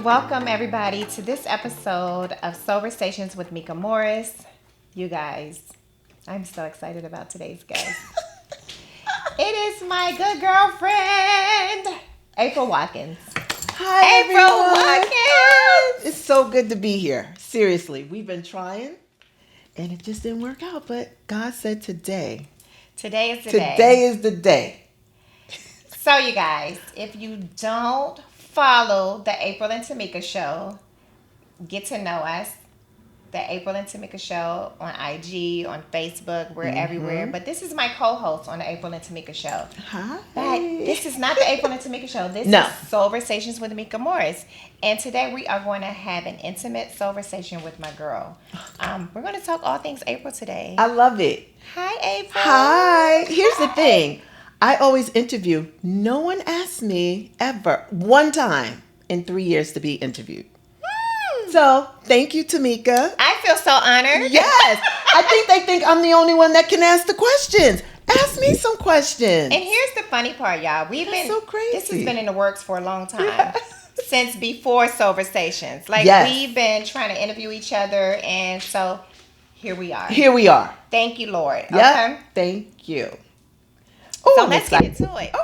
Welcome, everybody, to this episode of Soulversations with Mka Morris. You guys, I'm so excited about today's guest. It is my good girlfriend, April Watkins. Hi, April everyone. It's so good to be here. Seriously, we've been trying, and it just didn't work out. But God said today. Today is the day. Today is the day. So, you guys, if you don't follow the April and Tomeeka Show, get to know us. The April and Tomeeka Show on IG, on Facebook, we're everywhere. But this is my co-host on the April and Tomeeka Show. Hi. But this is not the April and Tomeeka Show. This is Soulversations with Mka Morris. And today we are going to have an intimate Soulversation with my girl. We're going to talk all things April today. I love it. Hi, April. Hi. Here's the thing. I always interview. No one asked me ever, one time in 3 years, to be interviewed. So, thank you, Tomeeka. I feel so honored. Yes. I think they think I'm the only one that can ask the questions. Ask me some questions. And here's the funny part, y'all. That's so crazy. This has been in the works for a long time. Since before Soulversations. We've been trying to interview each other, and so here we are. Here we are. Thank you, Lord. Yeah. Okay? Thank you. Ooh, so let's get into it.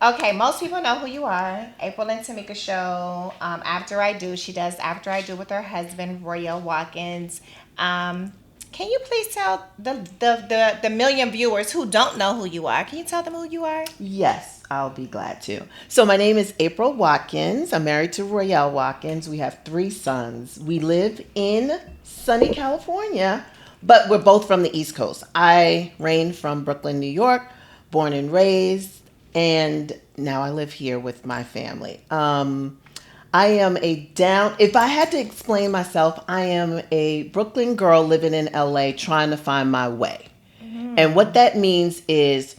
Okay. Most people know who you are. April and Tomeeka Show. After I Do. She does After I Do with her husband, Royale Watkins. Can you please tell the million viewers who don't know who you are? Can you tell them who you are? Yes, I'll be glad to. So my name is April Watkins. I'm married to Royale Watkins. We have 3 sons. We live in sunny California, but we're both from the East Coast. I reigned from Brooklyn, New York, born and raised, and now I live here with my family. I am if I had to explain myself, I am a Brooklyn girl living in LA trying to find my way. Mm-hmm. And what that means is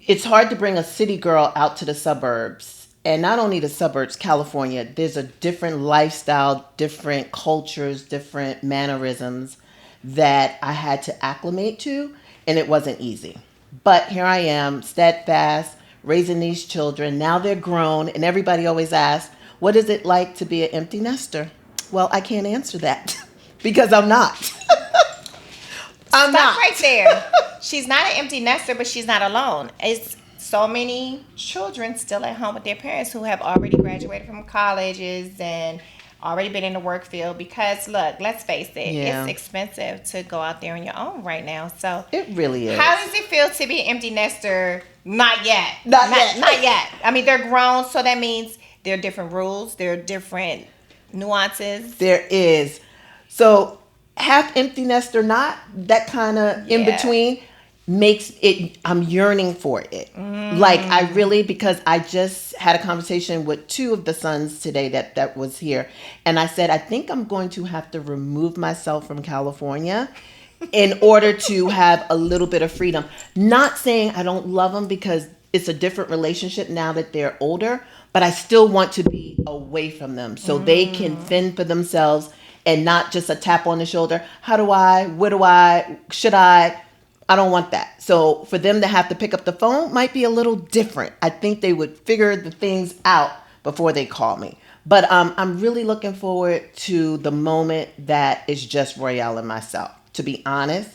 it's hard to bring a city girl out to the suburbs. And not only the suburbs, California, there's a different lifestyle, different cultures, different mannerisms that I had to acclimate to, and it wasn't easy. But here I am, steadfast, raising these children. Now they're grown, and everybody always asks, what is it like to be an empty nester? Well, I can't answer that because I'm not. I'm not. Right there. She's not an empty nester, but she's not alone. It's so many children still at home with their parents who have already graduated from colleges and already been in the work field because, look, let's face it, It's expensive to go out there on your own right now. So it really is. How does it feel to be an empty nester? Not yet. Not yet. Not yet. I mean, they're grown, so that means there are different rules. There are different nuances. There is. So half empty nest or not, that kind of in between makes it, I'm yearning for it. Because I just had a conversation with 2 of the sons today that was here. And I said, I think I'm going to have to remove myself from California in order to have a little bit of freedom. Not saying I don't love them because it's a different relationship now that they're older, but I still want to be away from them so they can fend for themselves and not just a tap on the shoulder. How do I? What do I? Should I? I don't want that. So for them to have to pick up the phone might be a little different. I think they would figure the things out before they call me. But I'm really looking forward to the moment that is just Royale and myself, to be honest.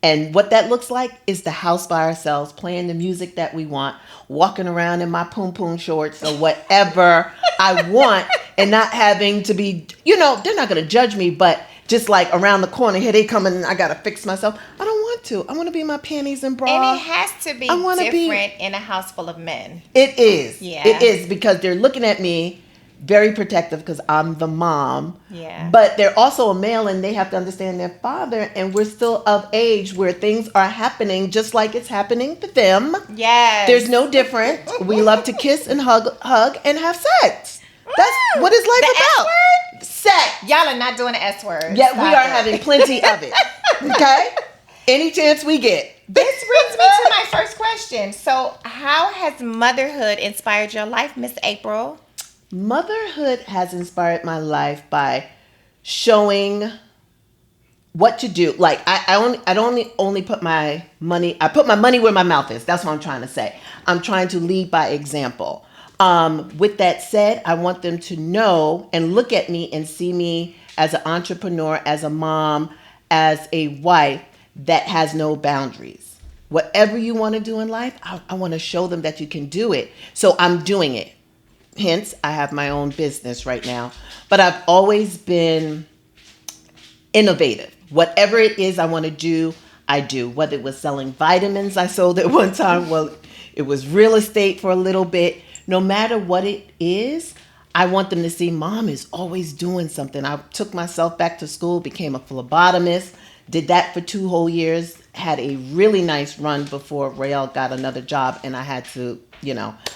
And what that looks like is the house by ourselves, playing the music that we want, walking around in my poom poom shorts or whatever I want, and not having to be, they're not going to judge me, but just like around the corner, here they come and I got to fix myself. I don't want to. I want to be in my panties and bra. And it has to be different in a house full of men. It is. Yeah. It is, because they're looking at me very protective because I'm the mom. Yeah. But they're also a male and they have to understand their father, and we're still of age where things are happening just like it's happening for them. Yes. There's no different. We love to kiss and hug and have sex. That's what is life about. S-word? Sex. Y'all are not doing the S word. Yeah, we are having plenty of it. Okay? Any chance we get. This brings me to my first question. So, how has motherhood inspired your life, Miss April? Motherhood has inspired my life by showing what to do. Like I don't only put my money. I put my money where my mouth is. That's what I'm trying to say. I'm trying to lead by example. With that said, I want them to know and look at me and see me as an entrepreneur, as a mom, as a wife that has no boundaries. Whatever you want to do in life, I want to show them that you can do it. So I'm doing it. Hence, I have my own business right now. But I've always been innovative. Whatever it is I want to do, I do. Whether it was selling vitamins, I sold at one time. Well, it was real estate for a little bit. No matter what it is, I want them to see mom is always doing something. I took myself back to school, became a phlebotomist, did that for 2 whole years, had a really nice run before Rael got another job, and I had to,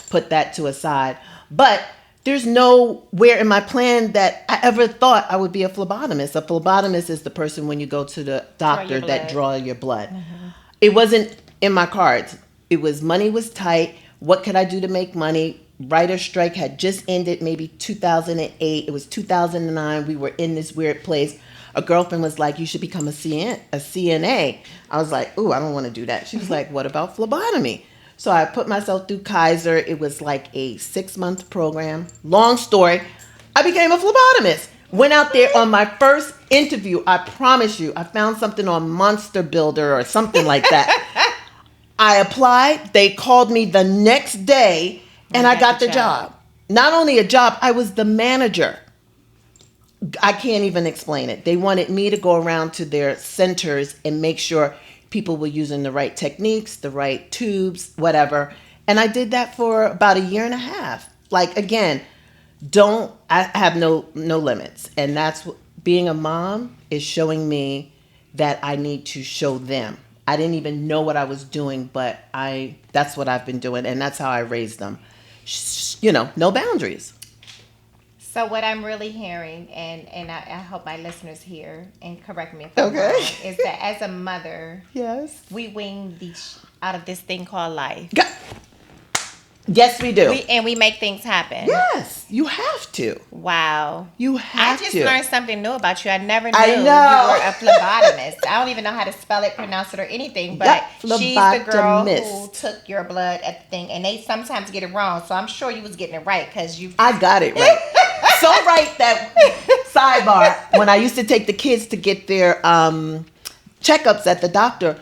put that to a side. But there's nowhere in my plan that I ever thought I would be a phlebotomist. A phlebotomist is the person when you go to the doctor that draw your blood. Mm-hmm. It wasn't in my cards. It was money was tight. What could I do to make money? Writer's strike had just ended, maybe 2008. It was 2009. We were in this weird place. A girlfriend was like, you should become a CNA. I was like, ooh, I don't want to do that. She was like, what about phlebotomy? So I put myself through Kaiser. It was like a 6-month program. Long story. I became a phlebotomist. Went out there on my first interview. I promise you, I found something on Monster Builder or something like that. I applied. They called me the next day, and I got the job. Not only a job, I was the manager. I can't even explain it. They wanted me to go around to their centers and make sure people were using the right techniques, the right tubes, whatever. And I did that for about a year and a half. Like, again, I have no limits. And that's what being a mom is showing me that I need to show them. I didn't even know what I was doing, but that's what I've been doing. And that's how I raised them. No boundaries. So what I'm really hearing, and I hope my listeners hear, and correct me if I'm wrong, is that as a mother, yes, we wing out of this thing called life. Yes, we do. We make things happen. Yes, you have to. Wow. You have to. I just learned something new about you. I never knew you were a phlebotomist. I don't even know how to spell it, pronounce it, or anything, but she's the girl who took your blood at the thing, and they sometimes get it wrong, so I'm sure you was getting it right because you... I got it right. So right that sidebar, when I used to take the kids to get their checkups at the doctor,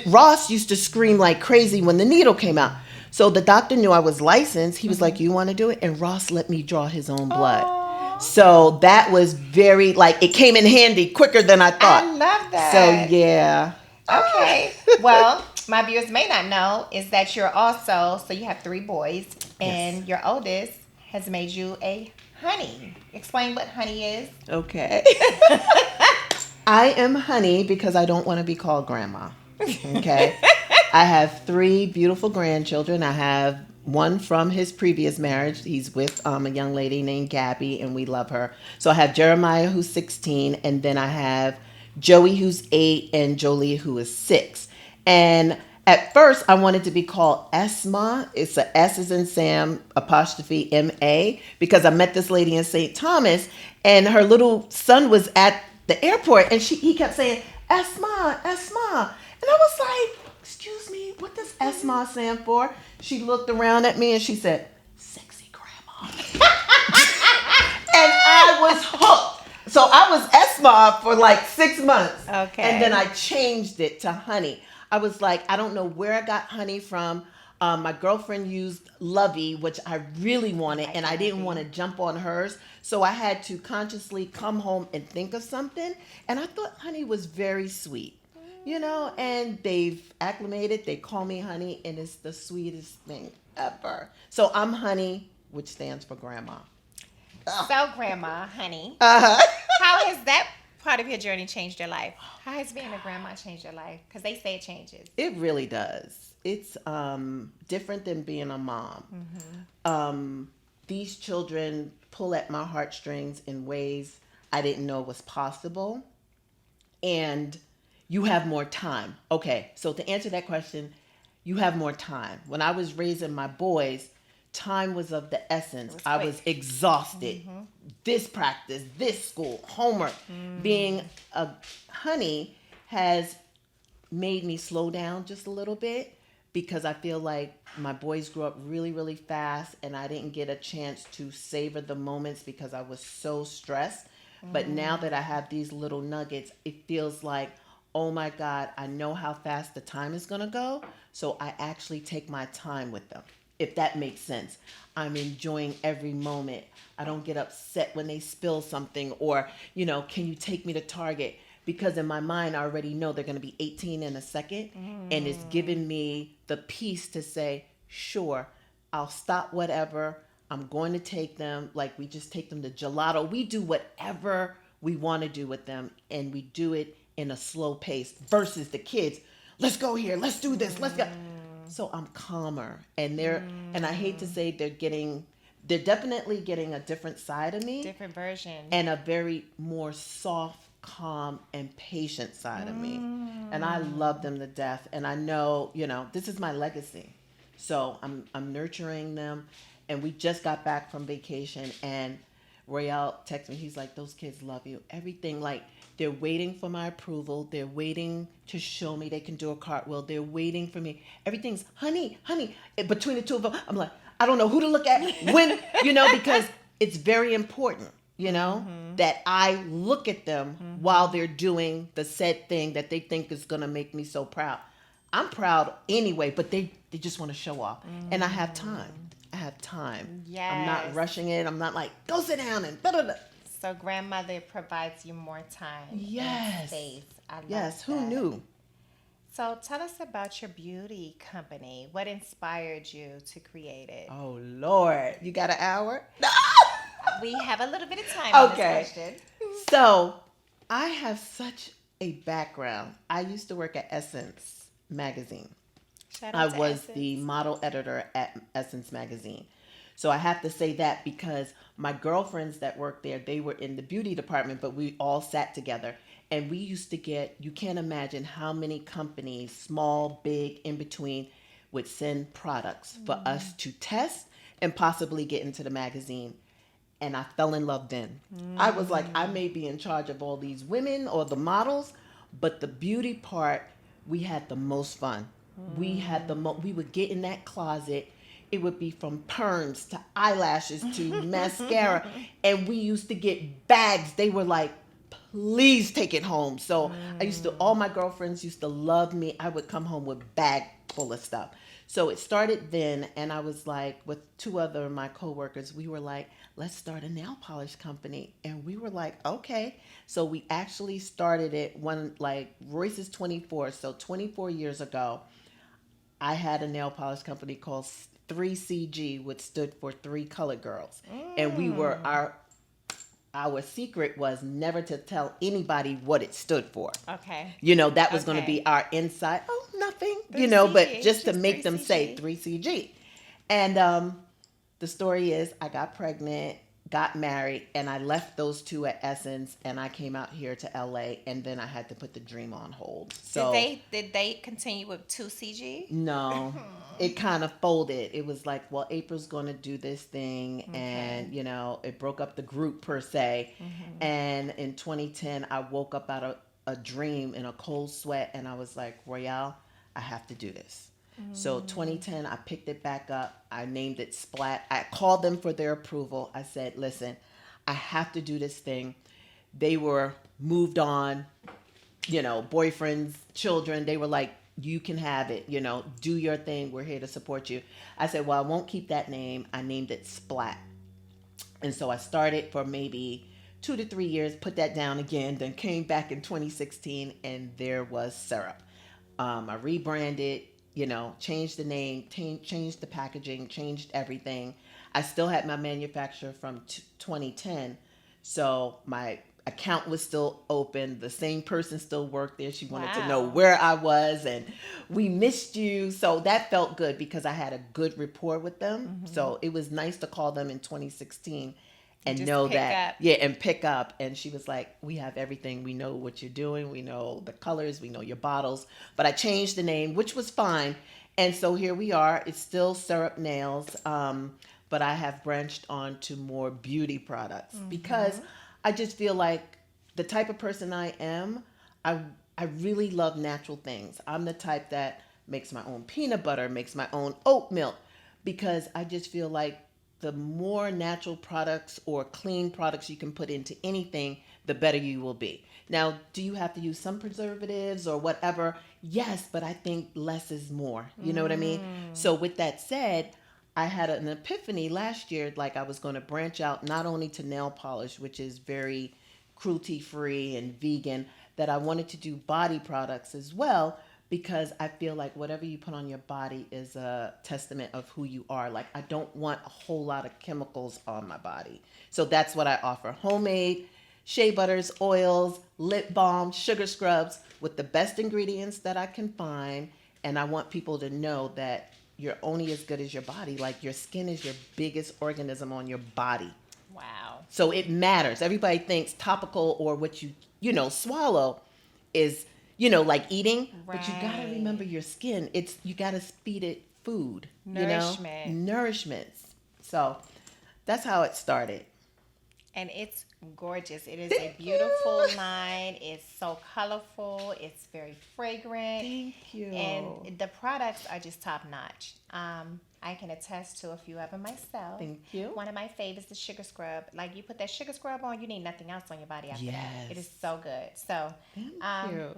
Ross used to scream like crazy when the needle came out. So the doctor knew I was licensed. He was like, you want to do it? And Ross let me draw his own blood. Aww. So that was very, it came in handy quicker than I thought. I love that. So, yeah. Okay. Well, my viewers may not know is that you're also, so you have 3 boys, and your oldest has made you a honey. Explain what honey is. Okay. I am honey because I don't want to be called grandma. Okay. I have 3 beautiful grandchildren. I have one from his previous marriage. He's with a young lady named Gabby, and we love her. So I have Jeremiah, who's 16, and then I have Joey, who's 8, and Jolie, who is 6. And at first, I wanted to be called Esma. It's a S as in Sam, apostrophe M-A, because I met this lady in St. Thomas, and her little son was at the airport, and he kept saying, Esma, Esma. And I was like, excuse me, what does Esma stand for? She looked around at me and she said, sexy grandma. And I was hooked. So I was Esma for 6 months. Okay. And then I changed it to honey. I was like, I don't know where I got honey from. My girlfriend used Lovey, which I really wanted, and I didn't want to jump on hers. So I had to consciously come home and think of something. And I thought honey was very sweet. And they've acclimated. They call me honey, and it's the sweetest thing ever. So I'm honey, which stands for grandma. So grandma, honey. Uh-huh. How has that part of your journey changed your life? How has being a grandma changed your life? Because they say it changes. It really does. It's different than being a mom. Mm-hmm. These children pull at my heartstrings in ways I didn't know was possible. And you have more time. Okay, so to answer that question, you have more time. When I was raising my boys, time was of the essence. I was exhausted. Mm-hmm. This practice, this school, homework. Mm. Being a honey has made me slow down just a little bit because I feel like my boys grew up really, really fast and I didn't get a chance to savor the moments because I was so stressed. But now that I have these little nuggets, it feels like, oh my God, I know how fast the time is going to go. So I actually take my time with them, if that makes sense. I'm enjoying every moment. I don't get upset when they spill something or, can you take me to Target? Because in my mind, I already know they're going to be 18 in a second. And it's giving me the peace to say, sure, I'll stop whatever. I'm going to take them. Like we just take them to gelato. We do whatever we want to do with them. And we do it in a slow pace versus the kids. Let's go here. Let's do this. Let's go. So I'm calmer. And and I hate to say they're definitely getting a different side of me. Different version. And a very more soft, calm, and patient side of me. And I love them to death. And I know, this is my legacy. So I'm nurturing them. And we just got back from vacation and Royale texted me. He's like, those kids love you. Everything, like, they're waiting for my approval. They're waiting to show me they can do a cartwheel. They're waiting for me. Everything's, honey. Between the two of them, I'm like, I don't know who to look at when, because it's very important, that I look at them while they're doing the said thing that they think is going to make me so proud. I'm proud anyway, but they just want to show off. And I have time. Yes. I'm not rushing it. I'm not like, go sit down and da-da-da. So grandmother provides you more time. Yes. And space. I love yes. Who that. knew? So tell us about your beauty company. What inspired you to create it? Oh, Lord. You got an hour? We have a little bit of time on this question. So I have such a background. I used to work at Essence magazine. I was the model editor at Essence magazine. So I have to say that because my girlfriends that worked there, they were in the beauty department, but we all sat together. And we used to get, you can't imagine how many companies, small, big, in between, would send products for us to test and possibly get into the magazine. And I fell in love then. I was like, I may be in charge of all these women or the models, but the beauty part, we had the most fun. We had we would get in that closet. It would be from perms to eyelashes to mascara. And we used to get bags. They were like, please take it home. So all my girlfriends used to love me. I would come home with a bag full of stuff. So it started then, and I was like, with two other of my coworkers, we were like, let's start a nail polish company. And we were like, okay. So we actually started it Royce is 24. So 24 years ago, I had a nail polish company called 3CG, which stood for Three Colored Girls. And we were, our secret was never to tell anybody what it stood for. Okay. That was going to be our inside. Oh, nothing. 3CG, but just to make 3CG. them say 3CG. And the story is I got pregnant, got married, and I left those two at Essence, and I came out here to LA, and then I had to put the dream on hold. So did they continue with 2CG? No, it kind of folded. It was like, well, April's going to do this thing, and it broke up the group per se. And in 2010, I woke up out of a dream in a cold sweat, and I was like, Royale, I have to do this. So 2010, I picked it back up. I named it Splat. I called them for their approval. I said, listen, I have to do this thing. They were moved on, boyfriends, children. They were like, you can have it, do your thing. We're here to support you. I said, well, I won't keep that name. I named it Splat. And so I started for maybe 2 to 3 years, put that down again, then came back in 2016, and there was Syrup. I rebranded, changed the name, changed the packaging, changed everything. I still had my manufacturer from 2010. So my account was still open. The same person still worked there. She wanted to know where I was, and we missed you. So that felt good because I had a good rapport with them. So it was nice to call them in 2016 and know that, and pick up. And she was like, we have everything. We know what you're doing. We know the colors. We know your bottles. But I changed the name, which was fine. And so here we are. It's still Syrup Nails. But I have branched on to more beauty products because I just feel like the type of person I am, I really love natural things. I'm the type that makes my own peanut butter, makes my own oat milk, because I just feel like the more natural products or clean products you can put into anything, the better you will be. Now, do you have to use some preservatives or whatever? Yes, but I think less is more. You know what I mean? So with that said, I had an epiphany last year, like I was going to branch out not only to nail polish, which is very cruelty free and vegan, that I wanted to do body products as well, because I feel like whatever you put on your body is a testament of who you are. Like, I don't want a whole lot of chemicals on my body. So that's what I offer: homemade shea butters, oils, lip balm, sugar scrubs with the best ingredients that I can find. And I want people to know that you're only as good as your body. Like, your skin is your biggest organism on your body. Wow. So it matters. Everybody thinks topical or what swallow is, like eating. But you got to remember your skin. You got to feed it food. Nourishment. Nourishments. So that's how it started. And it's gorgeous. It is a beautiful line. It's so colorful. It's very fragrant. Thank you. And the products are just top notch. I can attest to a few of them myself. Thank you. One of my favorites, the sugar scrub. Like, you put that sugar scrub on, you need nothing else on your body after that. It is so good. So, Thank you.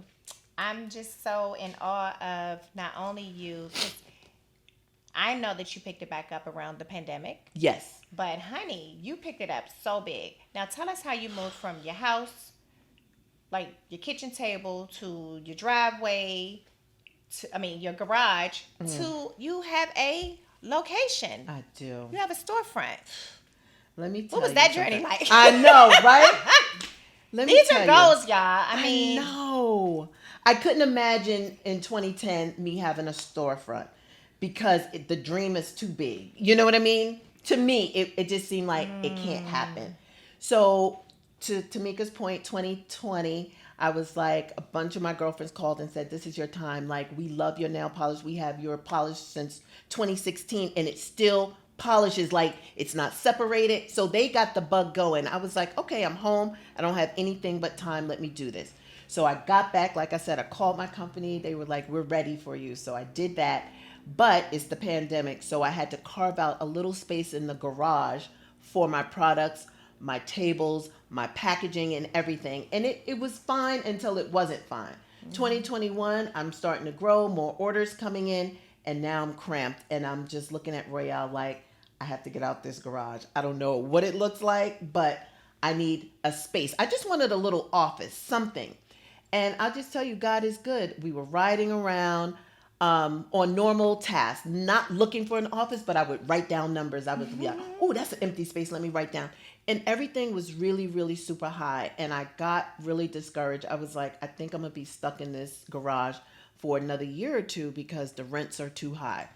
I'm just so in awe of not only you, 'cause I know that you picked it back up around the pandemic. Yes. But honey, you picked it up so big. Now tell us how you moved from your house, like your kitchen table, to your driveway, your garage, to you have a location. I do. You have a storefront. Let me tell you. What was that journey like? I know, right? These are goals, y'all. I know. I couldn't imagine in 2010 me having a storefront, because the dream is too big. You know what I mean? To me, it just seemed like it can't happen. So to Tomeeka's point, 2020, I was like, a bunch of my girlfriends called and said, this is your time. Like, we love your nail polish. We have your polish since 2016 and it still polishes, like it's not separated. So they got the bug going. I was like, okay, I'm home. I don't have anything but time. Let me do this. So I got back. Like I said, I called my company. They were like, we're ready for you. So I did that. But it's the pandemic, so I had to carve out a little space in the garage for my products, my tables, my packaging, and everything. And it was fine until it wasn't fine. 2021, I'm starting to grow, more orders coming in, and now I'm cramped. And I'm just looking at Royale like, I have to get out this garage. I don't know what it looks like, but I need a space. I just wanted a little office, something. And I'll just tell you, God is good. We were riding around on normal tasks, not looking for an office, but I would write down numbers. I would be like, oh, that's an empty space. Let me write down. And everything was really, really super high. And I got really discouraged. I was like, I think I'm going to be stuck in this garage for another year or two because the rents are too high.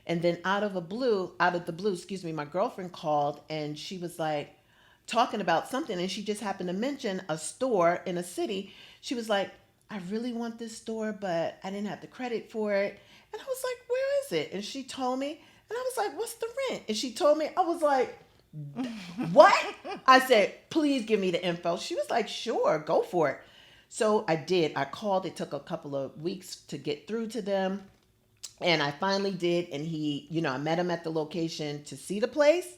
And then out of the blue, my girlfriend called and she was like talking about something. And she just happened to mention a store in a city. She was like, I really want this store, but I didn't have the credit for it. And I was like, where is it? And she told me, and I was like, what's the rent? And she told me, I was like, what? I said, please give me the info. She was like, sure, go for it. So I did. I called. It took a couple of weeks to get through to them. And I finally did. And I met him at the location to see the place.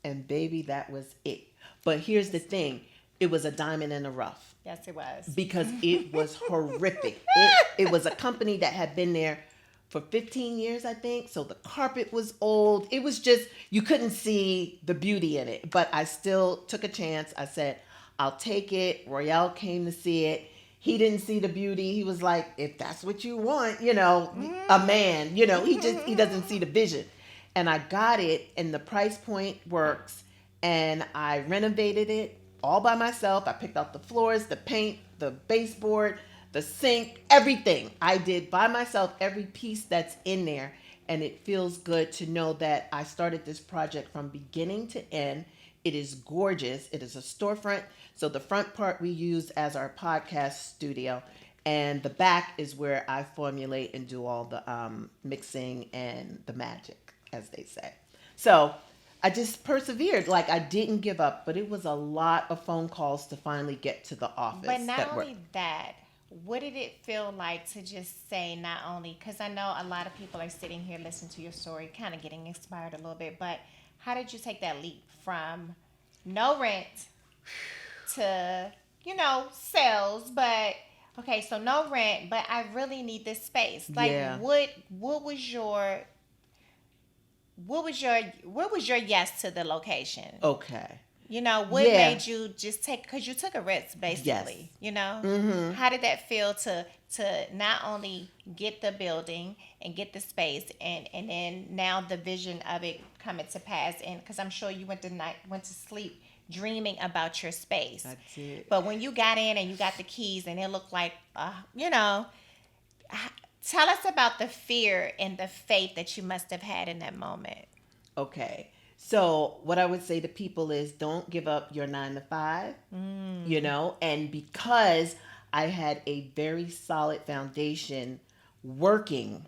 And baby, that was it. But here's the thing. It was a diamond in the rough. Yes, it was. Because it was horrific. It was a company that had been there for 15 years, I think. So the carpet was old. It was just, you couldn't see the beauty in it. But I still took a chance. I said, I'll take it. Royale came to see it. He didn't see the beauty. He was like, if that's what you want, a man, he doesn't see the vision. And I got it, and the price point works. And I renovated it all by myself. I picked out the floors, the paint, the baseboard, the sink, everything. I did by myself, every piece that's in there. And it feels good to know that I started this project from beginning to end. It is gorgeous. It is a storefront. So the front part we use as our podcast studio. And the back is where I formulate and do all the mixing and the magic, as they say. So I just persevered. Like, I didn't give up, but it was a lot of phone calls to finally get to the office. But not only that, what did it feel like to just say, not only, because I know a lot of people are sitting here listening to your story, kind of getting inspired a little bit, but how did you take that leap from no rent to, sales, but okay, so no rent, but I really need this space. Like, Yeah. what was your yes to the location? Okay. What Yeah. made you just take, because you took a risk, basically, Mm-hmm. How did that feel to not only get the building and get the space, and then now the vision of it coming to pass? And because I'm sure you went to sleep dreaming about your space. That's it. But when you got in and you got the keys and it looked like, tell us about the fear and the faith that you must have had in that moment. Okay. So what I would say to people is don't give up your 9 to 5, and because I had a very solid foundation working,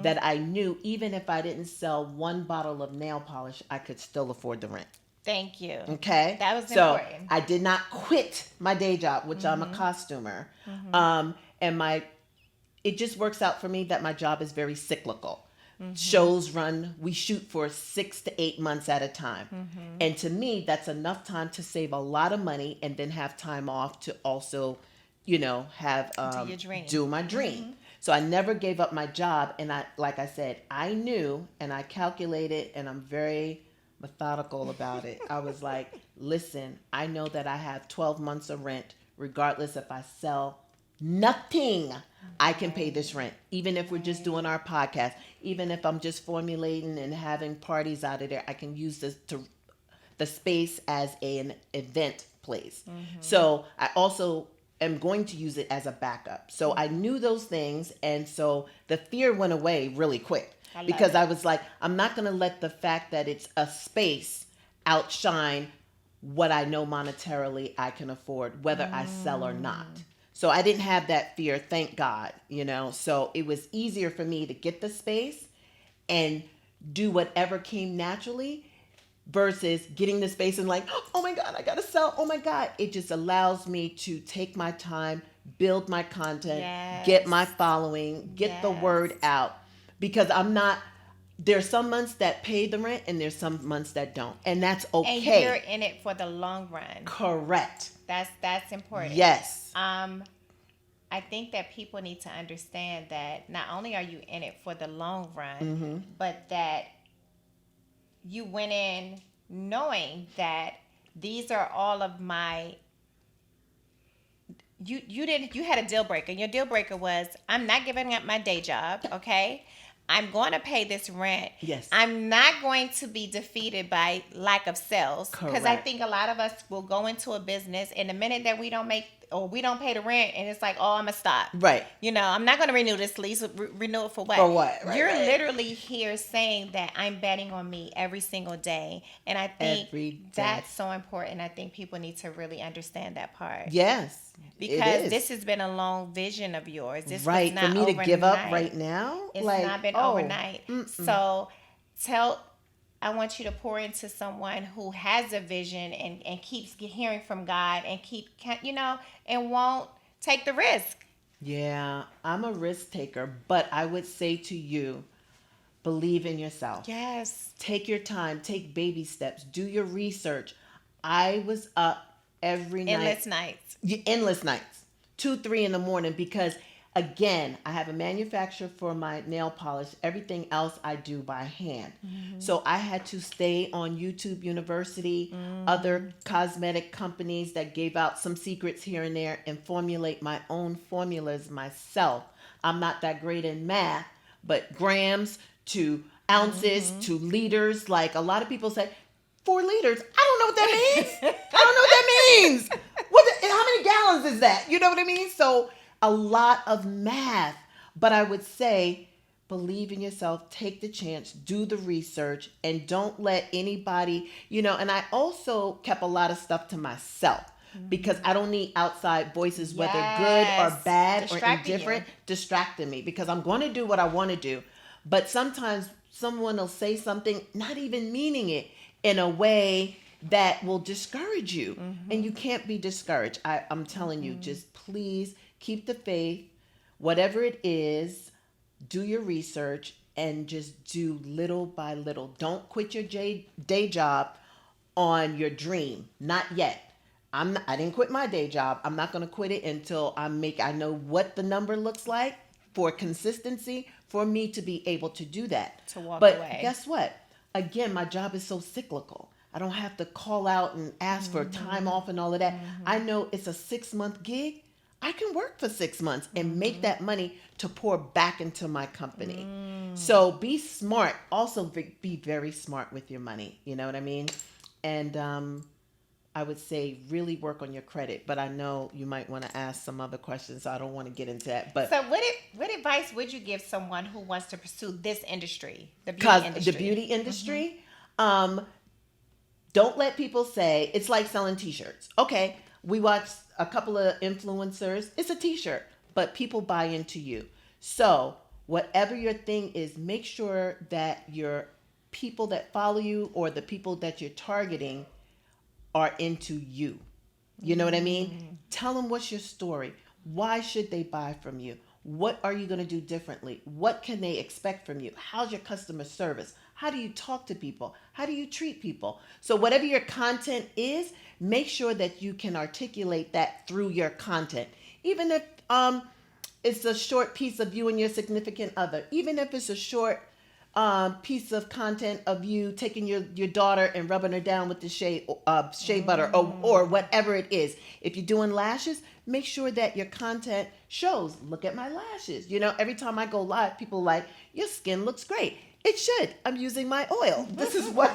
that I knew even if I didn't sell one bottle of nail polish, I could still afford the rent. Thank you. Okay. That was so important. I did not quit my day job, which I'm a costumer. And it just works out for me that my job is very cyclical. Shows run, we shoot for 6 to 8 months at a time. And to me, that's enough time to save a lot of money and then have time off to also, have Do your dream. do my dream. So I never gave up my job. And like I said, I knew and I calculated, and I'm very methodical about it. I was like, listen, I know that I have 12 months of rent, regardless if I sell nothing. I can pay this rent, even if we're just doing our podcast, even if I'm just formulating and having parties out of there. I can use the space as an event place. So I also am going to use it as a backup. So I knew those things, and so the fear went away really quick, because I was like, I'm not going to let the fact that it's a space outshine what I know monetarily I can afford, whether I sell or not. So I didn't have that fear, thank God, So it was easier for me to get the space and do whatever came naturally versus getting the space and like, oh my God, I got to sell. Oh my God. It just allows me to take my time, build my content, get my following, get the word out, because there's some months that pay the rent and there's some months that don't. And that's okay. And you're in it for the long run. Correct. That's important. Yes. I think that people need to understand that not only are you in it for the long run, but that you went in knowing that these are all of my. You had a deal breaker. Your deal breaker was, I'm not giving up my day job. Okay. I'm going to pay this rent. Yes. I'm not going to be defeated by lack of sales. Because I Correct. think a lot of us will go into a business, and the minute that we don't pay the rent, and it's like, oh, I'm going to stop. Right. I'm not going to renew this lease. Renew it for what? For what? Right, You're right. literally here saying that I'm betting on me every single day. And I think Every day. that's so important. I think people need to really understand that part. Yes. Because this has been a long vision of yours. This right. was not For me overnight. to give up right now? It's not been overnight. So I want you to pour into someone who has a vision and keeps hearing from God and and won't take the risk. Yeah, I'm a risk taker, but I would say to you, believe in yourself. Yes. Take your time, take baby steps, do your research. I was up every night. Endless nights. 2, 3 in the morning, because again, I have a manufacturer for my nail polish. Everything else I do by hand. So I had to stay on YouTube University, other cosmetic companies that gave out some secrets here and there, and formulate my own formulas myself. I'm not that great in math, but grams to ounces to liters. Like a lot of people say, 4 liters. I don't know what that means. I don't know what that means. How many gallons is that? You know what I mean? So a lot of math, but I would say believe in yourself, take the chance, do the research, and don't let anybody, and I also kept a lot of stuff to myself, because I don't need outside voices, whether good or bad or indifferent, distracting me, because I'm going to do what I want to do. But sometimes someone will say something, not even meaning it, in a way that will discourage you. And you can't be discouraged. I'm telling you, just please keep the faith, whatever it is, do your research and just do little by little. Don't quit your day job on your dream. Not yet. I didn't quit my day job. I'm not going to quit it until I know what the number looks like for consistency for me to be able to do that. To walk but away. Guess what? Again, my job is so cyclical. I don't have to call out and ask for time off and all of that. I know it's a 6-month gig. I can work for 6 months and make that money to pour back into my company. So be smart. Also be very smart with your money. You know what I mean? And I would say really work on your credit. But I know you might want to ask some other questions. So I don't want to get into that. But so what advice would you give someone who wants to pursue this industry, the beauty industry? The beauty industry, don't let people say it's like selling t-shirts. Okay, we watched a couple of influencers. It's a t-shirt, but people buy into you. So whatever your thing is, make sure that your people that follow you or the people that you're targeting are into you. You know what I mean? Tell them what's your story. Why should they buy from you? What are you going to do differently? What can they expect from you? How's your customer service? How do you talk to people? How do you treat people? So whatever your content is, make sure that you can articulate that through your content. Even if it's a short piece of you and your significant other, even if it's a short piece of content of you taking your daughter and rubbing her down with the shea butter or whatever it is. If you're doing lashes, make sure that your content shows, look at my lashes. You know, every time I go live, people are like, your skin looks great. It should. I'm using my oil. This is what,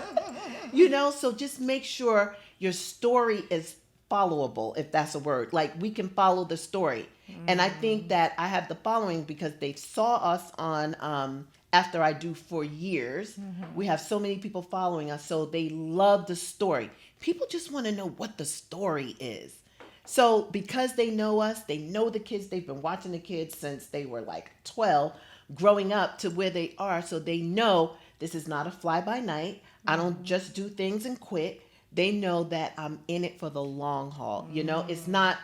so just make sure your story is followable, if that's a word. Like, we can follow the story. And I think that I have the following because they saw us on After I Do for years. We have so many people following us, so they love the story. People just want to know what the story is. So because they know us, they know the kids, they've been watching the kids since they were like 12, growing up to where they are. So they know this is not a fly by night. I don't just do things and quit. They know that I'm in it for the long haul. It's not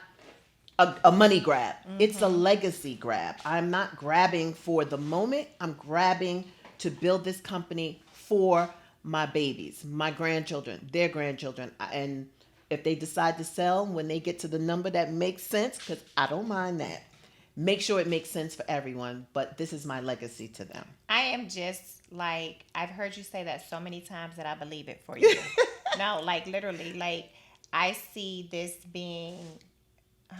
a money grab. It's a legacy grab. I'm not grabbing for the moment. I'm grabbing to build this company for my babies, my grandchildren, their grandchildren. And if they decide to sell when they get to the number that makes sense, because I don't mind that, make sure it makes sense for everyone. But this is my legacy to them. I am just like, I've heard you say that so many times that I believe it for you. No, like literally, like I see this being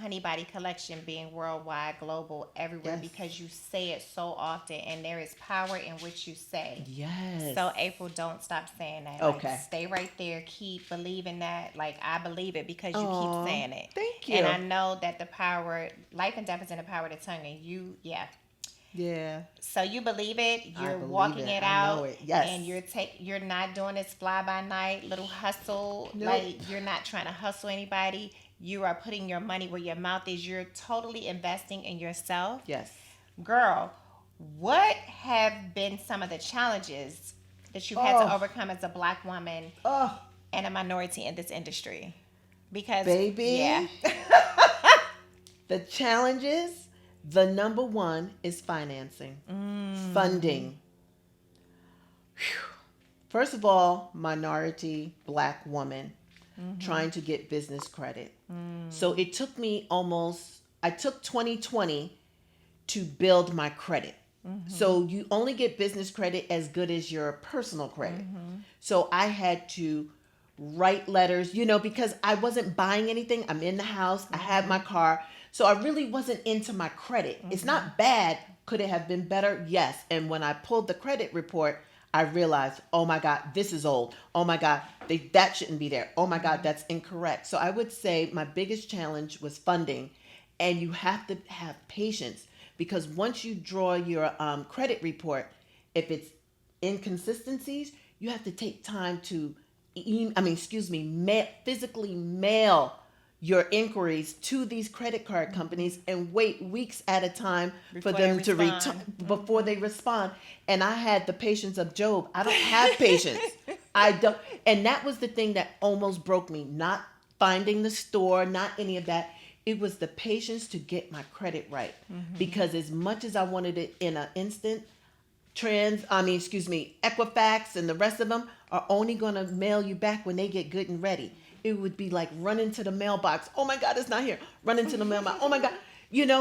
Honey Body Collection being worldwide, global, everywhere, because you say it so often and there is power in what you say. Yes. So April, don't stop saying that. Okay. Like, stay right there. Keep believing that. Like, I believe it because you keep saying it. Thank you. And I know that the power, life and death is in the power of the tongue, and you, Yeah. So you believe it, you're believe walking it out, I know it. Yes. and you're not doing this fly by night little hustle. Nope. Like, you're not trying to hustle anybody. You are putting your money where your mouth is. You're totally investing in yourself. Yes. Girl, what have been some of the challenges that you've had to overcome as a Black woman and a minority in this industry? Because, baby, the challenges, the number one is financing, funding. Whew. First of all, minority Black woman trying to get business credit. So it took me I took 2020 to build my credit. So you only get business credit as good as your personal credit. So I had to write letters, because I wasn't buying anything. I'm in the house. I had my car. So I really wasn't into my credit. It's not bad. Could it have been better? Yes. And when I pulled the credit report, I realized, oh my God, this is old. Oh my God, that shouldn't be there. Oh my God, that's incorrect. So I would say my biggest challenge was funding. And you have to have patience, because once you draw your credit report, if it's inconsistencies, you have to take time to physically mail your inquiries to these credit card companies and wait weeks at a time for them to before they respond. And I had the patience of Job. I don't have patience. I don't. And that was the thing that almost broke me. Not finding the store, not any of that. It was the patience to get my credit right. Mm-hmm. Because as much as I wanted it in an instant, Equifax and the rest of them are only going to mail you back when they get good and ready. It would be like running to the mailbox. Oh my God, it's not here. Running to the mailbox. Oh my God.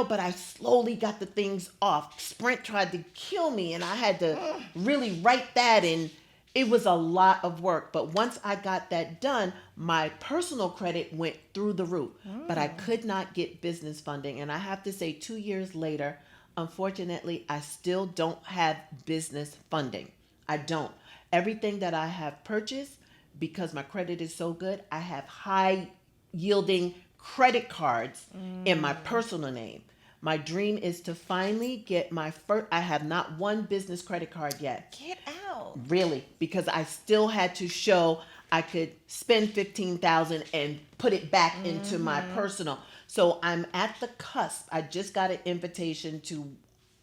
But I slowly got the things off. Sprint tried to kill me, and I had to really write that in. It was a lot of work. But once I got that done, my personal credit went through the roof. But I could not get business funding. And I have to say, 2 years later, unfortunately, I still don't have business funding. I don't. Everything that I have purchased, because my credit is so good, I have high yielding credit cards in my personal name. My dream is to finally get my first. I have not one business credit card yet. Get out. Really, because I still had to show I could spend $15,000 and put it back into my personal. So I'm at the cusp. I just got an invitation to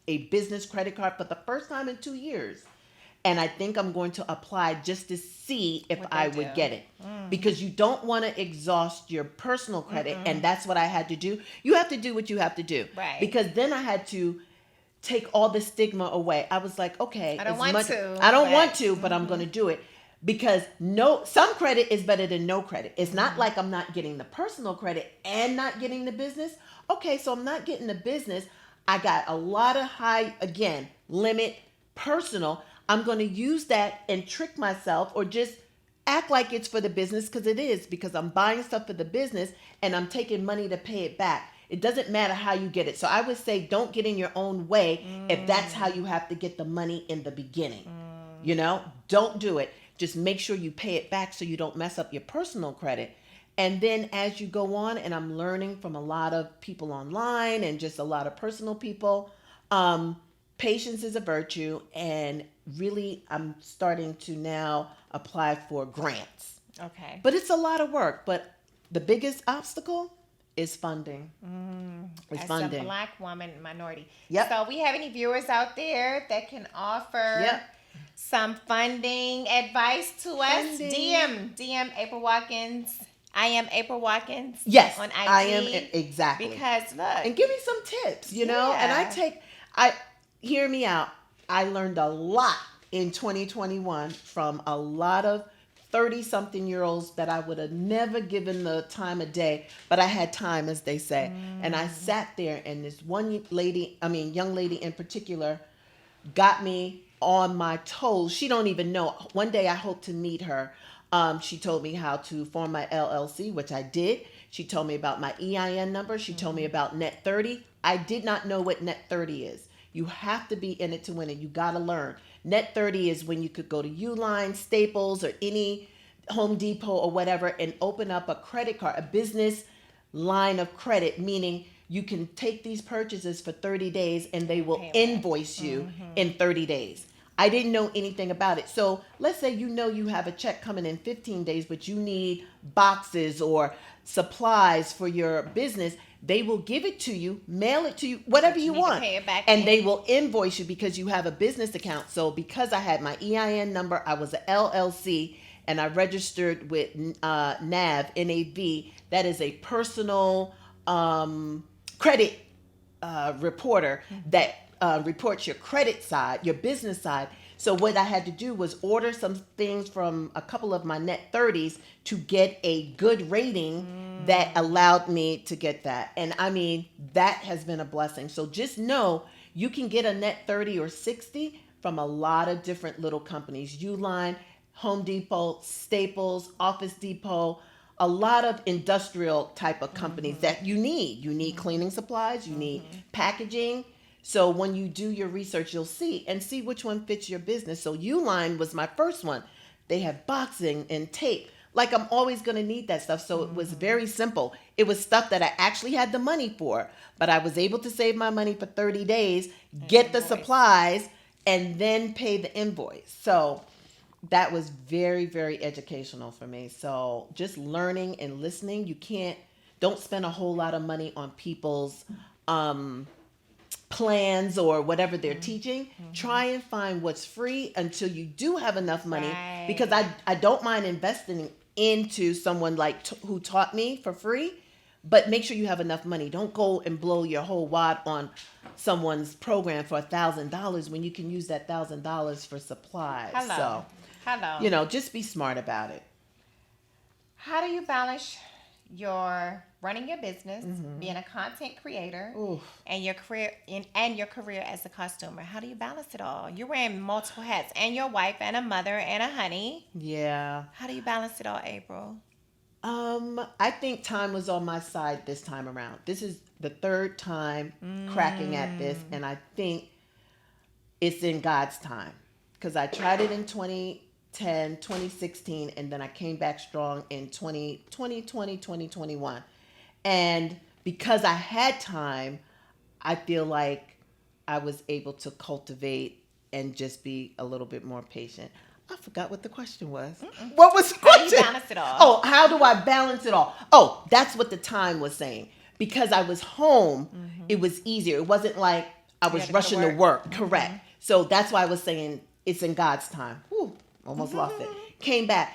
a business credit card for the first time in 2 years. And I think I'm going to apply just to see if I would get it. Because you don't want to exhaust your personal credit. And that's what I had to do. You have to do what you have to do. Right. Because then I had to take all the stigma away. I was like, okay. I don't want to, but I'm going to do it. Because some credit is better than no credit. It's not like I'm not getting the personal credit and not getting the business. Okay, so I'm not getting the business. I got a lot of limit personal. I'm going to use that and trick myself or just act like it's for the business, because it is, because I'm buying stuff for the business and I'm taking money to pay it back. It doesn't matter how you get it. So I would say don't get in your own way if that's how you have to get the money in the beginning. Don't do it. Just make sure you pay it back so you don't mess up your personal credit. And then as you go on, and I'm learning from a lot of people online and just a lot of personal people, patience is a virtue, and really I'm starting to now apply for grants. Okay. But it's a lot of work. But the biggest obstacle is funding. It's funding. As a Black woman, minority. Yep. So we have any viewers out there that can offer some funding advice to us? DM April Watkins. I am April Watkins. Yes, on IG. I am exactly. Because look, and give me some tips, And hear me out. I learned a lot in 2021 from a lot of 30-something-year-olds that I would have never given the time of day, but I had time, as they say. And I sat there, and this young lady in particular, got me on my toes. She don't even know. One day I hope to meet her. She told me how to form my LLC, which I did. She told me about my EIN number. She told me about Net 30. I did not know what Net 30 is. You have to be in it to win it. You got to learn. Net 30 is when you could go to Uline, Staples, or any Home Depot or whatever and open up a credit card, a business line of credit, meaning you can take these purchases for 30 days and they will invoice you in 30 days. I didn't know anything about it. So let's say you have a check coming in 15 days, but you need boxes or supplies for your business. They will give it to you, mail it to you, whatever you want. Pay it back and they will invoice you because you have a business account. So because I had my EIN number, I was an LLC, and I registered with NAV, N-A-V. That is a personal credit reporter that reports your credit side, your business side. So what I had to do was order some things from a couple of my Net 30s to get a good rating that allowed me to get that. And I mean, that has been a blessing. So just know you can get a Net 30 or 60 from a lot of different little companies. Uline, Home Depot, Staples, Office Depot, a lot of industrial type of companies that you need. You need cleaning supplies, you need packaging. So when you do your research, you'll see which one fits your business. So Uline was my first one. They have boxing and tape. Like, I'm always going to need that stuff. So it was very simple. It was stuff that I actually had the money for, but I was able to save my money for 30 days, get the supplies, and then pay the invoice. So that was very, very educational for me. So just learning and listening. Don't spend a whole lot of money on people's plans or whatever they're teaching. Try and find what's free until you do have enough money, because I don't mind investing into someone who taught me for free, But make sure you have enough money. Don't go and blow your whole wad on someone's program for $1,000 when you can use that $1,000 for supplies. Hello. So, Hello. just be smart about it. How do you balance your running your business, being a content creator, Oof. and your career and your career as a costumer? How do you balance it all? You're wearing multiple hats, and your wife, and a mother, and a honey. Yeah. How do you balance it all, April? I think time was on my side this time around. This is the third time cracking at this, and I think it's in God's time. Because I tried it in 2010, 2016, and then I came back strong in 2020, 2021. And because I had time, I feel like I was able to cultivate and just be a little bit more patient. I forgot what the question was. What was the question? How do you balance it all? Oh, how do I balance it all? Oh, that's what the time was saying. Because I was home, it was easier. It wasn't like I was rushing to work. Correct. So that's why I was saying it's in God's time. Whew, almost lost it. Came back.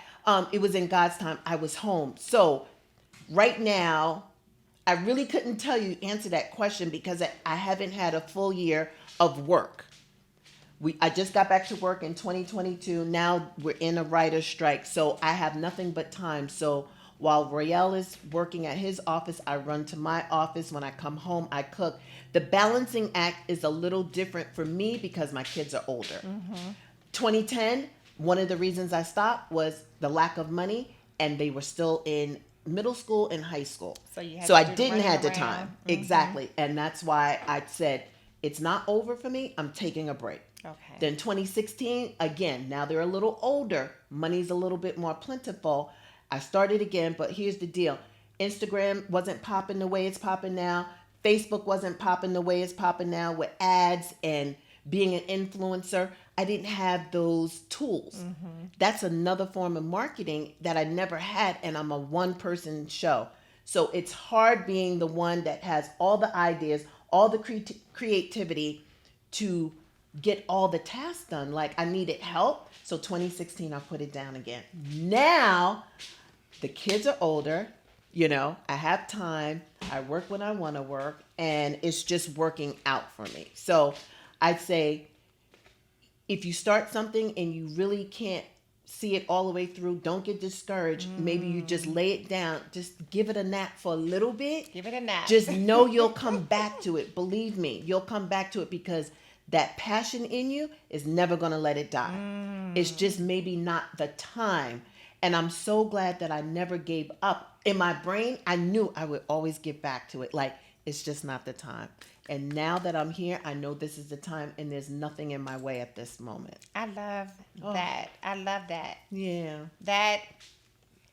It was in God's time. I was home. So right now, I really couldn't answer that question because I haven't had a full year of work. I just got back to work in 2022. Now we're in a writer's strike, so I have nothing but time. So while Royale is working at his office, I run to my office. When I come home, I cook. The balancing act is a little different for me because my kids are older. 2010, one of the reasons I stopped was the lack of money, and they were still in middle school and high school. So I didn't have the time. Exactly. And that's why I said, it's not over for me. I'm taking a break. Okay. Then 2016, again, now they're a little older. Money's a little bit more plentiful. I started again, but here's the deal. Instagram wasn't popping the way it's popping now. Facebook wasn't popping the way it's popping now with ads and being an influencer. I didn't have those tools. That's another form of marketing that I never had, and I'm a one-person show. So it's hard being the one that has all the ideas, all the creativity to get all the tasks done. Like I needed help. So 2016, I put it down again. Now the kids are older. I have time. I work when I want to work, and it's just working out for me. So I'd say if you start something and you really can't see it all the way through, don't get discouraged. Maybe you just lay it down. Just give it a nap for a little bit. Give it a nap. Just know you'll come back to it. Believe me, you'll come back to it because that passion in you is never going to let it die. It's just maybe not the time. And I'm so glad that I never gave up. In my brain, I knew I would always get back to it. Like, it's just not the time. And now that I'm here, I know this is the time, and there's nothing in my way at this moment. I love that. I love that. Yeah. That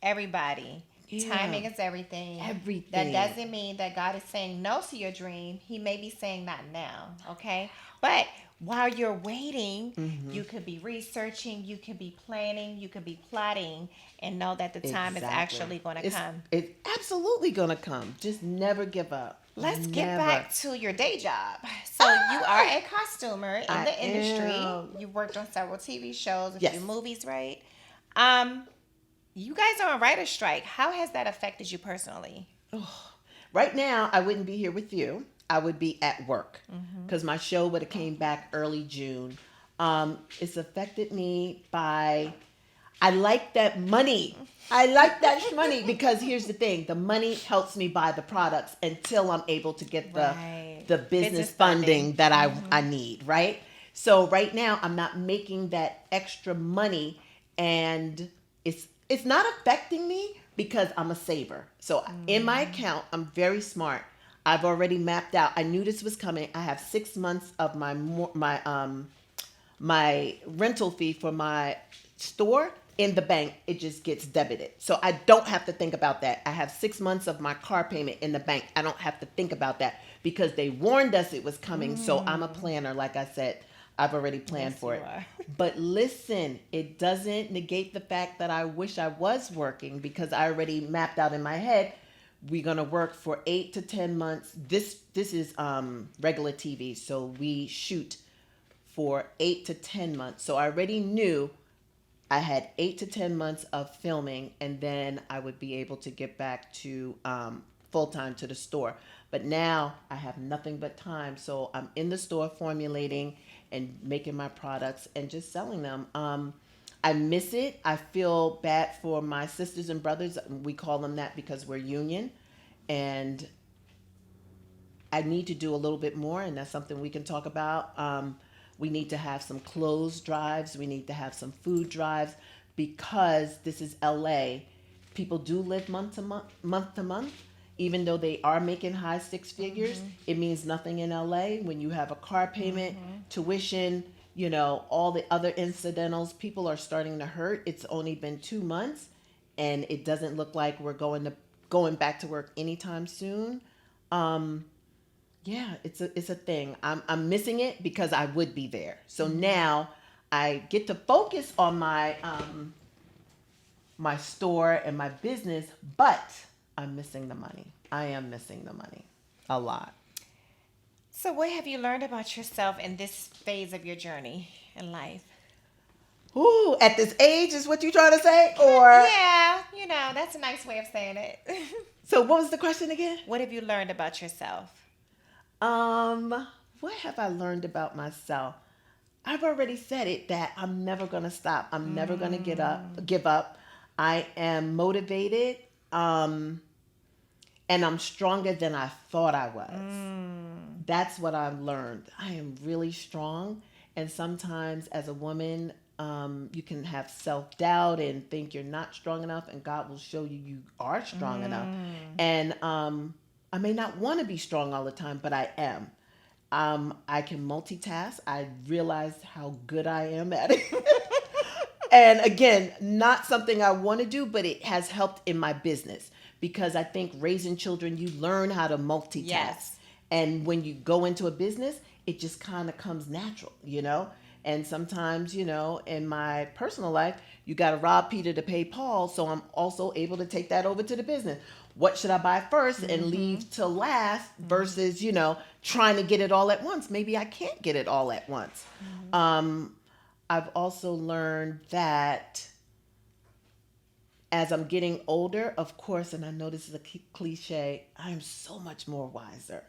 everybody. Yeah. Timing is everything. Everything. That doesn't mean that God is saying no to your dream. He may be saying not now, okay? But while you're waiting, you could be researching, you could be planning, you could be plotting, and know that the time is actually going to come. It's absolutely going to come. Just never give up. Let's get back to your day job. So you are a costumer in the industry. You worked on several TV shows, a few movies, right? You guys are on writer's strike. How has that affected you personally? Oh, right now, I wouldn't be here with you. I would be at work because my show would have came back early June. It's affected me by, I like that money. I like that money because here's the thing. The money helps me buy the products until I'm able to get the business funding that I need, right? So right now, I'm not making that extra money, and it's not affecting me because I'm a saver. So in my account, I'm very smart. I've already mapped out. I knew this was coming. I have 6 months of my rental fee for my store in the bank. It just gets debited. So I don't have to think about that. I have 6 months of my car payment in the bank. I don't have to think about that because they warned us it was coming. So I'm a planner. Like I said, I've already planned for it. But listen, it doesn't negate the fact that I wish I was working because I already mapped out in my head, we're going to work for 8 to 10 months. This is regular TV. So we shoot for 8 to 10 months. So I already knew I had 8 to 10 months of filming, and then I would be able to get back to full time to the store. But now I have nothing but time, so I'm in the store formulating and making my products and just selling them. I miss it. I feel bad for my sisters and brothers. We call them that because we're union, and I need to do a little bit more, and that's something we can talk about. We need to have some clothes drives. We need to have some food drives because this is LA. People do live month to month, month to month. Even though they are making high six figures, it means nothing in LA. When you have a car payment, tuition, all the other incidentals, people are starting to hurt. It's only been 2 months, and it doesn't look like we're going back to work anytime soon. Yeah, it's a thing. I'm missing it because I would be there. So now I get to focus on my store and my business, but I'm missing the money. I am missing the money a lot. So, what have you learned about yourself in this phase of your journey in life? Ooh, at this age is what you trying to say? Or Yeah, that's a nice way of saying it. So what was the question again? What have you learned about yourself? What have I learned about myself? I've already said it that I'm never gonna stop. I'm never gonna give up. I am motivated. And I'm stronger than I thought I was. That's what I've learned. I am really strong. And sometimes as a woman, you can have self-doubt and think you're not strong enough, and God will show you you are strong enough. And I may not want to be strong all the time, but I am. I can multitask. I realize how good I am at it. And again, not something I want to do, but it has helped in my business because I think raising children, you learn how to multitask. Yes. And when you go into a business, it just kind of comes natural, And sometimes, in my personal life, you got to rob Peter to pay Paul. So I'm also able to take that over to the business. What should I buy first and leave to last versus, trying to get it all at once? Maybe I can't get it all at once. I've also learned that as I'm getting older, of course, and I know this is a cliche, I am so much more wiser.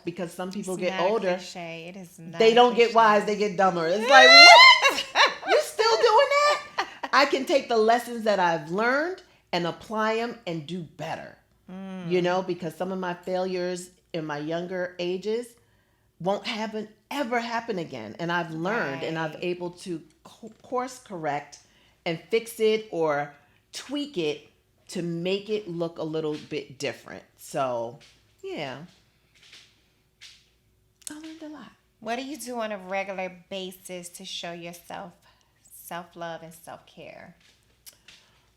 Because some people It's get not a older, cliche. It is not they a don't get cliche. wise, they get dumber. It's like, what? You still doing that? I can take the lessons that I've learned and apply them and do better. Because some of my failures in my younger ages won't ever happen again. And I've learned and I've able to course correct and fix it or tweak it to make it look a little bit different. So, yeah. I learned a lot. What do you do on a regular basis to show yourself self-love and self-care?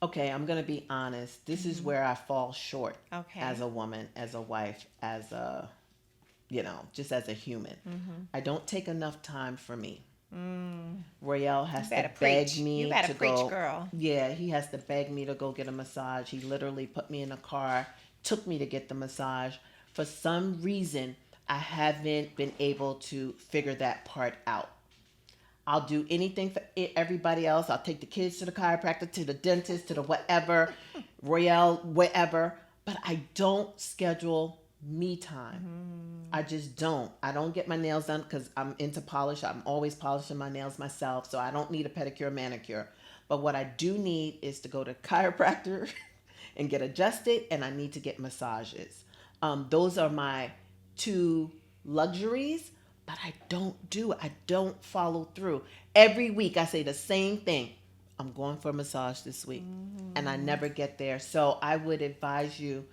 Okay, I'm going to be honest. This is where I fall short Okay. as a woman, as a wife, as a, just as a human. I don't take enough time for me. Royale has to beg me You better to preach, go. girl. Yeah, he has to beg me to go get a massage. He literally put me in a car, took me to get the massage. For some reason, I haven't been able to figure that part out. I'll do anything for everybody else. I'll take the kids to the chiropractor, to the dentist, to the whatever, Royale, whatever. But I don't schedule me time. I just don't. I don't get my nails done because I'm into polish. I'm always polishing my nails myself. So I don't need a pedicure, manicure. But what I do need is to go to chiropractor and get adjusted. And I need to get massages. Those are my two luxuries. But I don't do it. I don't follow through. Every week I say the same thing. I'm going for a massage this week. And I never get there. So I would advise you,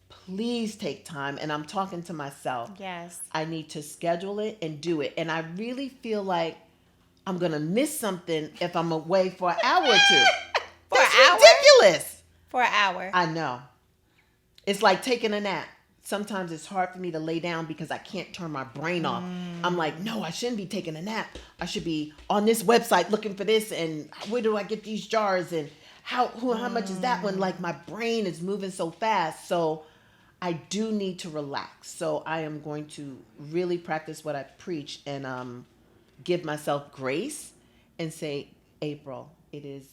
please take time. And I'm talking to myself. Yes. I need to schedule it and do it. And I really feel like I'm going to miss something if I'm away for an hour or two. That's ridiculous. For an hour. I know. It's like taking a nap. Sometimes it's hard for me to lay down because I can't turn my brain off. I'm like, no, I shouldn't be taking a nap. I should be on this website looking for this, and where do I get these jars, and how much is that one? Like, my brain is moving so fast. So I do need to relax. So I am going to really practice what I preach and give myself grace and say, April, it is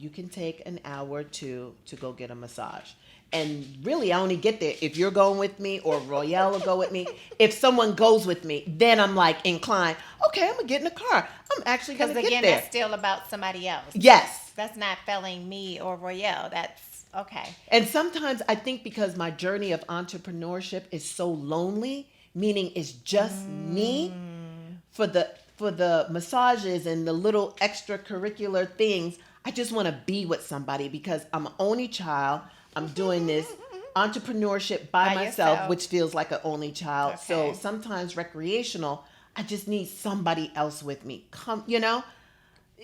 you can take an hour or two to go get a massage. And really, I only get there if you're going with me or Royale will go with me. If someone goes with me, then I'm like inclined. Okay, I'm gonna get in the car. I'm actually gonna Because get again, there. that's still about somebody else. Yes. That's not failing me or Royale. That's okay. And sometimes I think because my journey of entrepreneurship is so lonely, meaning it's just me, for the massages and the little extracurricular things, I just want to be with somebody because I'm an only child. I'm doing this entrepreneurship by myself, yourself. which feels like an only child. So Okay. sometimes recreational, I just need somebody else with me.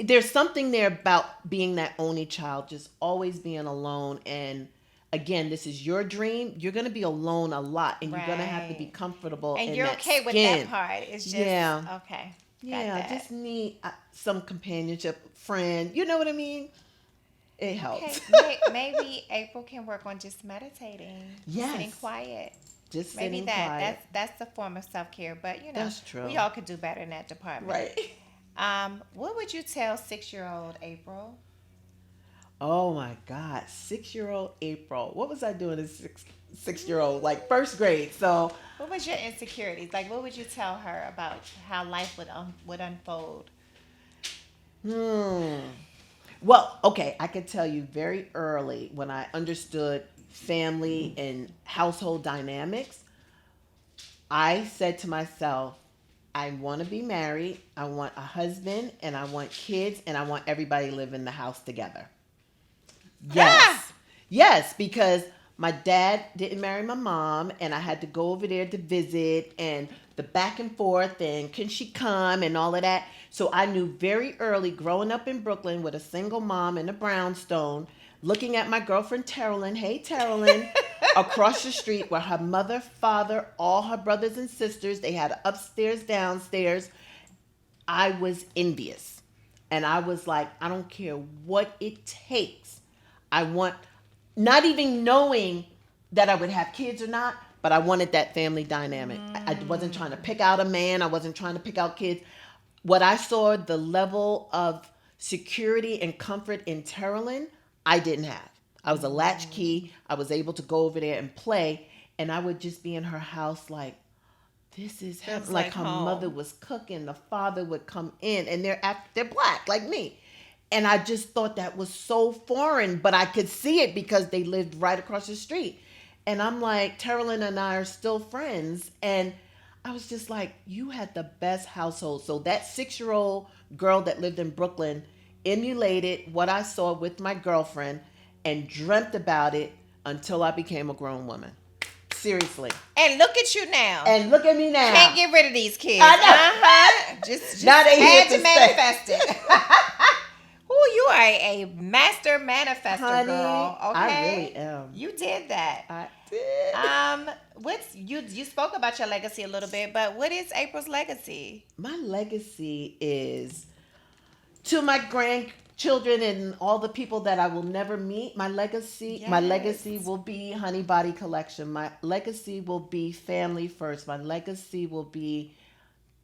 There's something there about being that only child, just always being alone. And again, this is your dream. You're going to be alone a lot, and you're going to have to be Right. comfortable And in you're that okay with skin. that part. It's just Yeah. okay. Got Yeah, I that. just need some companionship, friend. You know what I mean? It Okay, helps. maybe April can work on just meditating, Yes. sitting quiet. Just Maybe sitting that quiet. that's a form of self care. But That's true. we all could do better in that department. Right. What would you tell 6-year-old April? Oh my God, 6-year-old April. What was I doing as 6-year-old? Like first grade. So, What was your insecurities? Like, what would you tell her about how life would unfold? hmm. Well, okay, I could tell you very early when I understood family and household dynamics. I said to myself, I want to be married, I want a husband, and I want kids, and I want everybody to live in the house together. Ah! Yes. Yes, because my dad didn't marry my mom, and I had to go over there to visit, and the back and forth, and can she come, and all of that. So I knew very early, growing up in Brooklyn with a single mom in a brownstone, looking at my girlfriend Terrellyn, hey Terrellyn, across the street where her mother, father, all her brothers and sisters, they had upstairs, downstairs. I was envious. And I was like, I don't care what it takes. I want, not even knowing that I would have kids or not, but I wanted that family dynamic. I wasn't trying to pick out a man, I wasn't trying to pick out kids. What I saw, the level of security and comfort in Terrellyn, I didn't have. I was a latchkey. I was able to go over there and play, and I would just be in her house like, this is Feels heaven. Like like her home. mother was cooking, the father would come in, and they're black like me, and I just thought that was so foreign, but I could see it because they lived right across the street, and I'm like, Terrellyn and I are still friends, and I was just like, you had the best household. So that 6-year-old girl that lived in Brooklyn emulated what I saw with my girlfriend and dreamt about it until I became a grown woman. Seriously. And look at you now. And look at me now. Can't get rid of these kids. I know. Just Now they here had to to stay. manifest it. Ooh, you are a master manifester, Honey, girl. Okay, I really am. You did that. I did. What's you spoke about your legacy a little bit, but what is April's legacy? My legacy is to my grandchildren and all the people that I will never meet. My legacy will be Honey Body Collection. My legacy will be family first. My legacy will be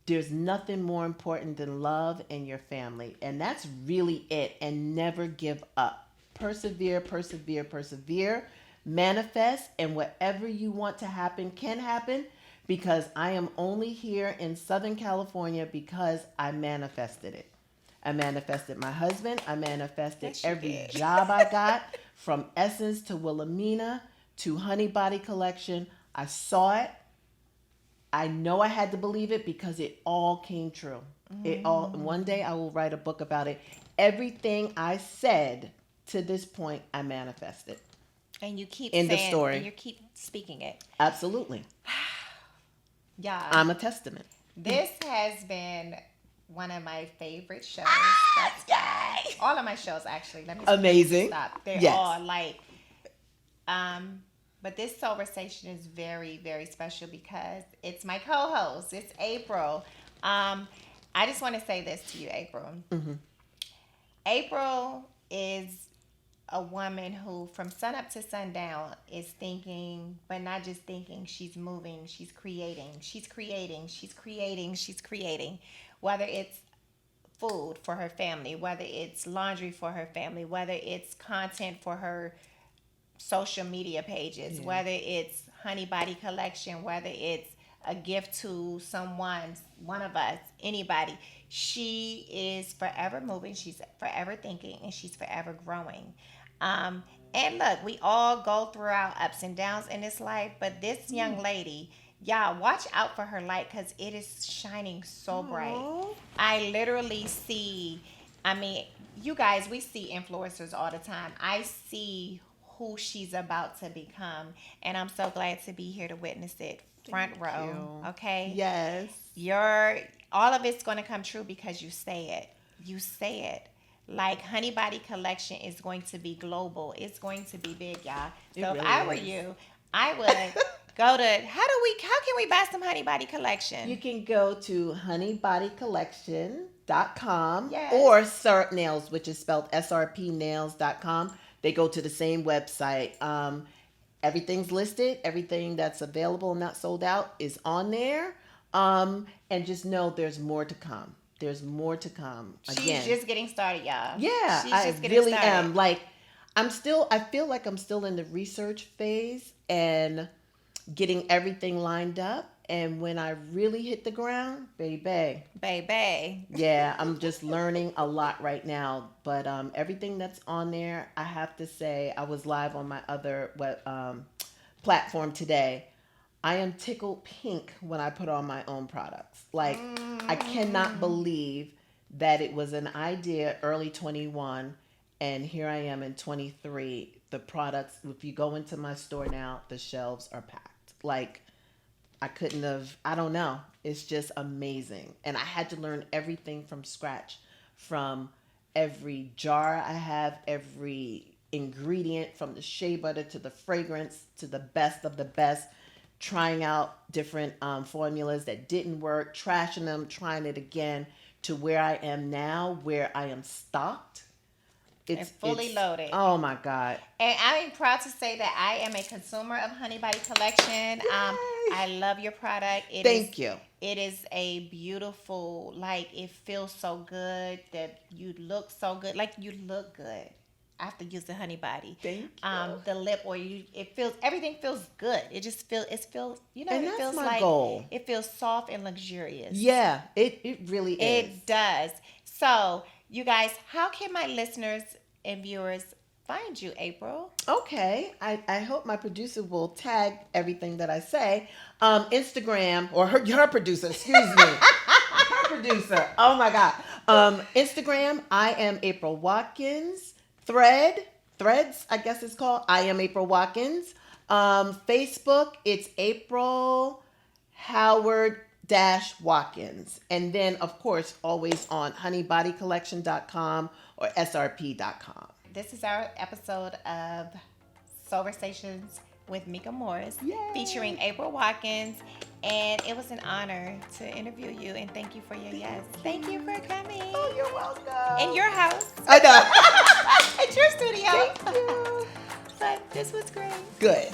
there's nothing more important than love and your family. And that's really it. And never give up. Persevere, persevere, persevere. Manifest, and whatever you want to happen can happen, because I am only here in Southern California because I manifested it. I manifested my husband. I manifested Yes, you every did. job I got, from Essence to Wilhelmina to Honey Body Collection. I saw it. I know I had to believe it because it all came true. It all. One day I will write a book about it. Everything I said to this point, I manifested. And you keep End of saying, story. and you keep speaking it. Absolutely. Yeah. I'm a testament. This has been one of my favorite shows. Yay! All of my shows, actually. Let me Amazing. stop. They're Yes. all like, but this Soulversation is very, very special because it's my co-host. It's April. I just want to say this to you, April. Mm-hmm. April is a woman who, from sunup to sundown, is thinking, but not just thinking. She's moving. She's creating. She's creating. She's creating. She's creating. Whether it's food for her family, whether it's laundry for her family, whether it's content for her social media pages, whether it's Honey Body Collection, whether it's a gift to someone, one of us, anybody. She is forever moving, she's forever thinking, and she's forever growing. And look, we all go through our ups and downs in this life, but this young lady, y'all, watch out for her light because it is shining so bright. I literally see, I mean, you guys, we see influencers all the time. I see who she's about to become, and I'm so glad to be here to witness it front row. Okay? Yes. All of it's going to come true because you say it. You say it. Like Honey Body Collection is going to be global. It's going to be big, y'all. So if I were you, I would go to how can we buy some Honey Body Collection? You can go to honeybodycollection.com Yes. or SRP Nails, which is spelled srpnails.com. They go to the same website. Everything's listed. Everything that's available and not sold out is on there. And just know there's more to come. There's more to come. She's just getting started, y'all. Yeah, She's I just getting really started. am. Like, I feel like I'm still in the research phase and getting everything lined up. And when I really hit the ground, baby. Yeah, I'm just learning a lot right now. But everything that's on there, I have to say, I was live on my other platform today. I am tickled pink when I put on my own products. Like, I cannot believe that it was an idea early 21, and here I am in 23. The products, if you go into my store now, the shelves are packed. Like, I couldn't have, I don't know. It's just amazing. And I had to learn everything from scratch, from every jar I have, every ingredient, from the shea butter to the fragrance to the best of the best, trying out different formulas that didn't work, trashing them, trying it again, to where I am now, where I am stocked. It's fully loaded. Oh my God. And I'm proud to say that I am a consumer of Honey Body Collection. I love your product. Thank you. It is a beautiful, like, it feels so good that you look so good. Like, you look good after using Honey Body. Thank you. The lip oil, everything feels good. It feels, And it that's feels my like goal. It feels soft and luxurious. Yeah, it really is. It does. So, you guys, how can my listeners and viewers find you, April? Okay. I hope my producer will tag everything that I say. Instagram, or her producer, excuse me. Her producer. Oh my God. Instagram, I am April Watkins. Threads, I guess it's called. I am April Watkins. Facebook, it's April Howard Watkins. And then, of course, always on honeybodycollection.com or srp.com. This is our episode of Soulversations with Mka Morris, Yay. featuring April Watkins. And it was an honor to interview you, and thank you for your yes. Thank you for coming. Oh, you're welcome. In your house. I know. At your studio. Thank you. But this was great. Good.